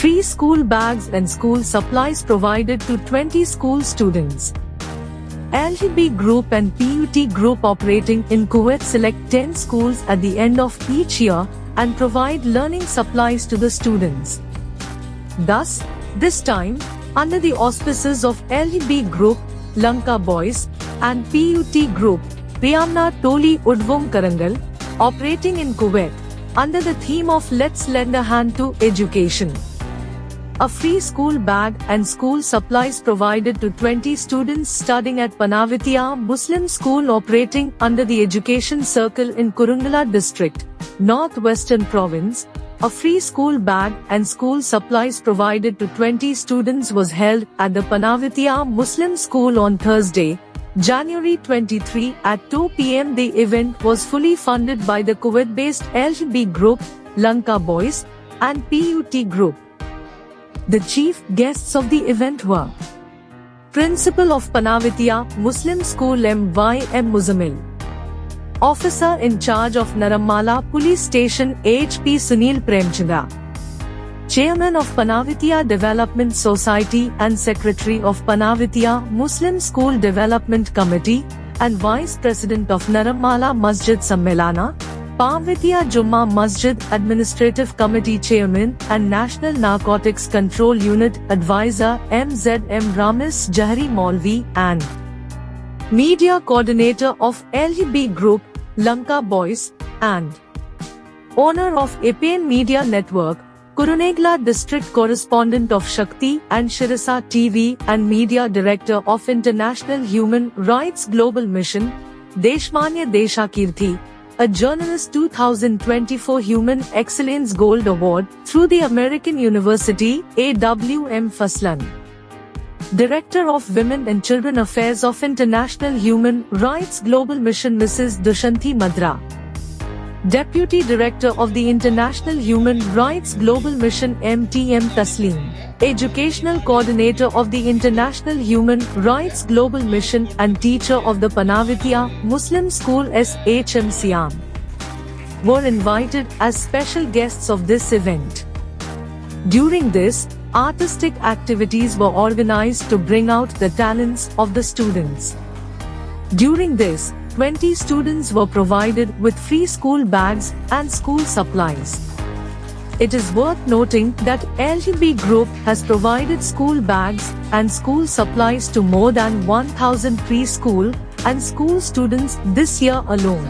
Free school bags and school supplies provided to 20 school students. LGB Group and PUT Group operating in Kuwait select 10 schools at the end of each year and provide learning supplies to the students. Thus, this time, under the auspices of LGB Group, Lanka Boys, and PUT Group, Priyamna Toli Udvum Karangal, operating in Kuwait, under the theme of Let's Lend a Hand to Education. A free school bag and school supplies provided to 20 students studying at Panavitiya Muslim School operating under the Education Circle in Kurundula District, Northwestern Province. A free school bag and school supplies provided to 20 students was held at the Panavitiya Muslim School on Thursday, January 23 at 2 p.m. The event was fully funded by the Kuwait-based LGB Group, Lanka Boys, and PUT Group. The chief guests of the event were Principal of Panavitiya Muslim School M.Y.M. Muzammil, Officer in charge of Narammala Police Station H.P. Sunil Premchanda, Chairman of Panavitiya Development Society and Secretary of Panavitiya Muslim School Development Committee, and Vice President of Narammala Masjid Sammelana, Panavitiya Jumma Masjid Administrative Committee Chairman and National Narcotics Control Unit Advisor MZM Ramis Jahari Maulvi, and Media Coordinator of LGB Group, Lanka Boys, and owner of APN Media Network, Kurunegala District Correspondent of Shakti and Shirasa TV and Media Director of International Human Rights Global Mission, Deshmanya Deshakirthi, a journalist 2024 Human Excellence Gold Award through the American University AWM Faslan. Director of Women and Children Affairs of International Human Rights Global Mission Mrs. Dushanti Madra. Deputy Director of the International Human Rights Global Mission MTM Taslim. Educational Coordinator of the International Human Rights Global Mission and teacher of the Panavitiya Muslim School SHM Siam were invited as special guests of this event. During this, artistic activities were organized to bring out the talents of the students. During this, 20 students were provided with free school bags and school supplies. It is worth noting that LGB Group has provided school bags and school supplies to more than 1,000 preschool and school students this year alone.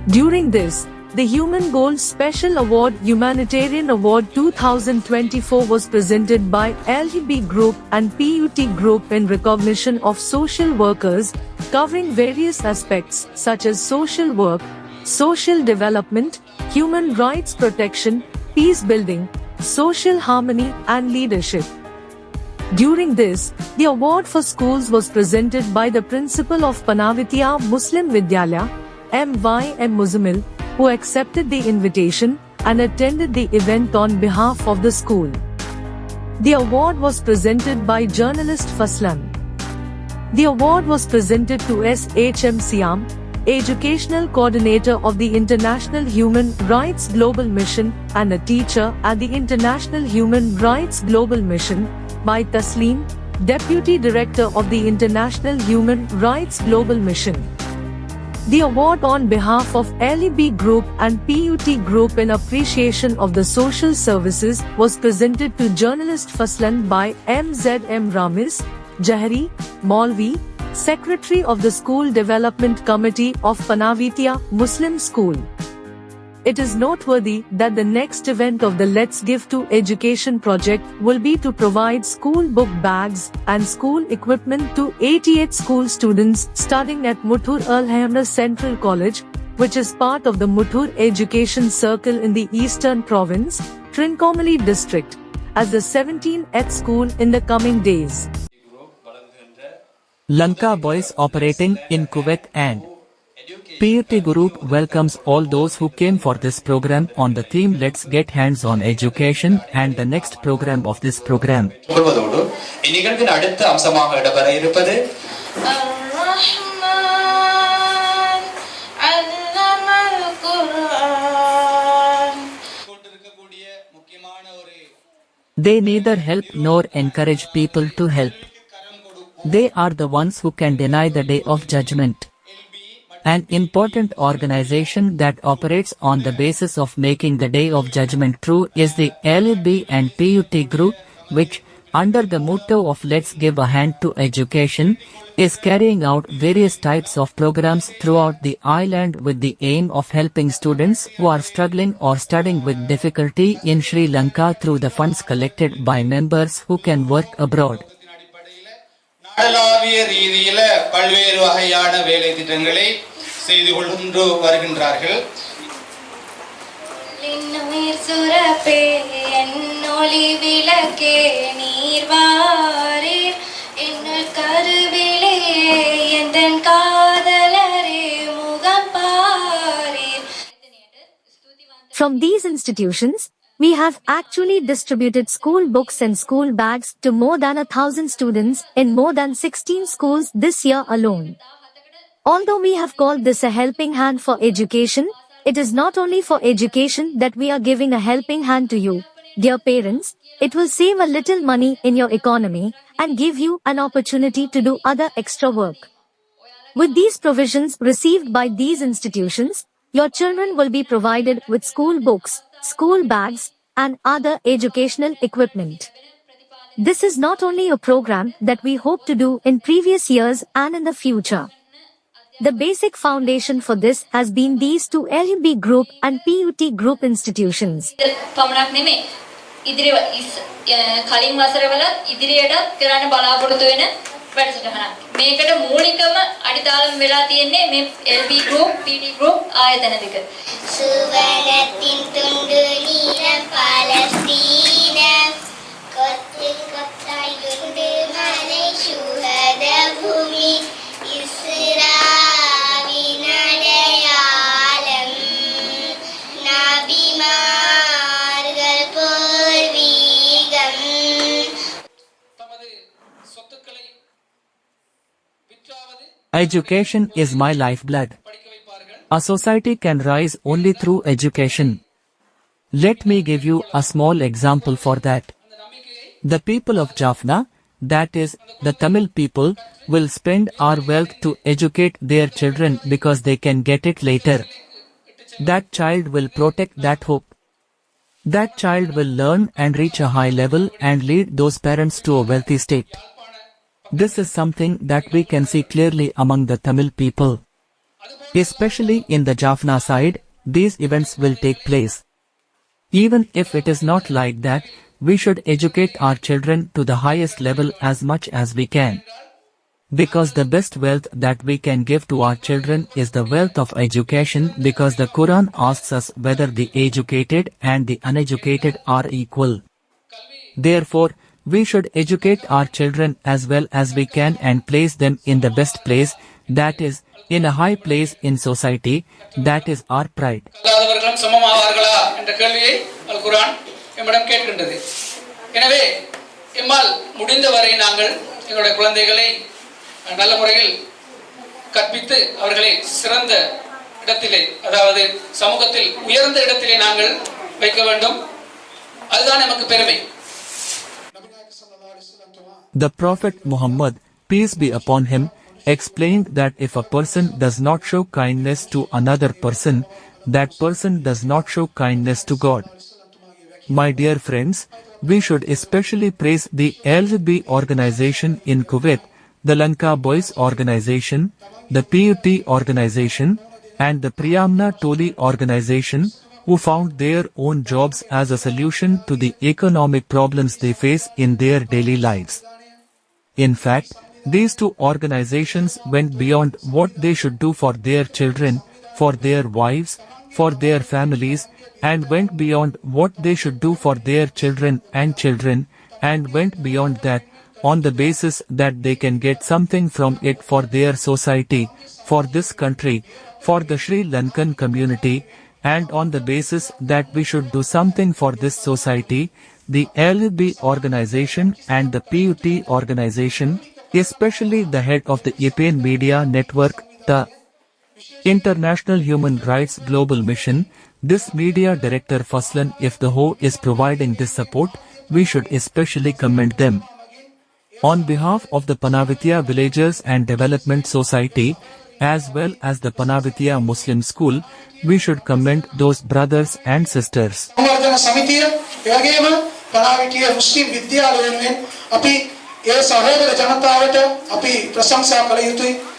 During this, the Human Gold Special Award Humanitarian Award 2024 was presented by LGB Group and PUT Group in recognition of social workers, covering various aspects such as social work, social development, human rights protection, peace building, social harmony and leadership. During this, the award for schools was presented by the Principal of Panavitiya Muslim Vidyalaya, M.Y.M. Muzammil, who accepted the invitation and attended the event on behalf of the school. The award was presented by journalist Faslan. The award was presented to SHM Siam, Educational Coordinator of the International Human Rights Global Mission and a teacher at the International Human Rights Global Mission, by Taslim, Deputy Director of the International Human Rights Global Mission. The award on behalf of LGB Group and PUT Group in appreciation of the social services was presented to journalist Faslan by MZM Ramis Jahari Maulvi, Secretary of the School Development Committee of Panavitiya Muslim School. It is noteworthy that the next event of the Let's Give to Education project will be to provide school book bags and school equipment to 88 school students studying at Muthoor Al-Hamra Central College, which is part of the Muthoor Education Circle in the Eastern Province, Trincomalee District, as the 17th school in the coming days. Lanka Boys operating in Kuwait and PUT Group welcomes all those who came for this program on the theme Let's Get Hands-on Education and the next program of this program. இந்நிகழ்வின் அடுத்த அம்சமாக இடம்பெற இருப்பது They neither help nor encourage people to help. They are the ones who can deny the day of judgment. An important organization that operates on the basis of making the day of judgment true is the LB and PUT Group, which, under the motto of Let's Give a Hand to Education, is carrying out various types of programs throughout the island with the aim of helping students who are struggling or studying with difficulty in Sri Lanka through the funds collected by members who can work abroad. நாடளாவிய ரீதியில பல்வேறு வகையான வேலை திட்டங்களை செய்து கொண்டு வருகின்றார்கள். இன்னுயிர் சுரப்பே என்னொளி விளக்கே நீர்வாரீர் என்னுள் கருவிலே எந்தன் காதலரே முகம் பாரீர். From these institutions, we have actually distributed school books and school bags to more than 1,000 students in more than 16 schools this year alone. Although we have called this a helping hand for education, it is not only for education that we are giving a helping hand to you, dear parents. It will save a little money in your economy and give you an opportunity to do other extra work. With these provisions received by these institutions, your children will be provided with school books, school bags, and other educational equipment. This is not only a program that we hope to do in previous years and in the future. The basic foundation for this has been these two LUB Group and PUT Group institutions. පමණක් නෙමෙයි. කලින් වසරවල ඉදිරියට කරන්න බලාපොරොත්තු වෙන වැඩසටහනක්. මේකට මූලිකම අඩිතාලම වෙලා තියෙන්නේ මේ LB Group, PT Group ආයතන දෙක. සුවනතින් තුන්දු නීලම් පාලස්තීන කොත්තු කොත්තයි දුන්දු මලයි ශුහද භූමි ඉස්රාවි නඩයාලම් නබිමාර්ගල් පූර්වීගම්. Education is my lifeblood. A society can rise only through education. Let me give you a small example for that. The people of Jaffna, that is, the Tamil people, will spend our wealth to educate their children because they can get it later. That child will protect that hope. That child will learn and reach a high level and lead those parents to a wealthy state. This is something that we can see clearly among the Tamil people. Especially in the Jaffna side, these events will take place. Even if it is not like that, we should educate our children to the highest level as much as we can. Because the best wealth that we can give to our children is the wealth of education, because the Quran asks us whether the educated and the uneducated are equal. Therefore, we should educate our children as well as we can and place them in the best place, that is, in a high place in society. That is our pride. அல்லாதவர்களும் சமமாவார்களா என்ற கேள்வியை அல் குர்ஆன் எம்மிடம் கேட்கின்றது. எனவே எம்மால் முடிந்தவரை நாங்கள் எங்களுடைய குழந்தைகளை நல்ல முறையில் கற்பித்து அவர்களை சிறந்த இடத்திலே, அதாவது சமூகத்தில் உயர்ந்த இடத்திலே நாங்கள் வைக்க வேண்டும். அதுதான் நமக்கு பெருமை. The Prophet Muhammad, peace be upon him, explained that if a person does not show kindness to another person, that person does not show kindness to God. My dear friends, we should especially praise the LB organization in Kuwait, the Lanka Boys organization, the PUT organization, and the Priyamna Toli organization, who found their own jobs as a solution to the economic problems they face in their daily lives. In fact, these two organizations went beyond what they should do for their children, for their wives, for their families, and went beyond what they should do for their children, and went beyond that on the basis that they can get something from it for their society, for this country, for the Sri Lankan community, and on the basis that we should do something for this society, the LB organization and the PUT organization, especially the head of the European Media Network, the International Human Rights Global Mission, this media director Faslan if the WHO is providing this support, we should especially commend them. On behalf of the Panavitya Villagers and Development Society, as well as the Panavitya Muslim School, we should commend those brothers and sisters. සංවර්ධන සමිතිය එවැගේම පනාවිටිය මුස්ලිම් විද්‍යාලය වෙනුවෙන් අපි ඒ සහෝදර ජනතාවට අපි ප්‍රශංසා කළ යුතුයි.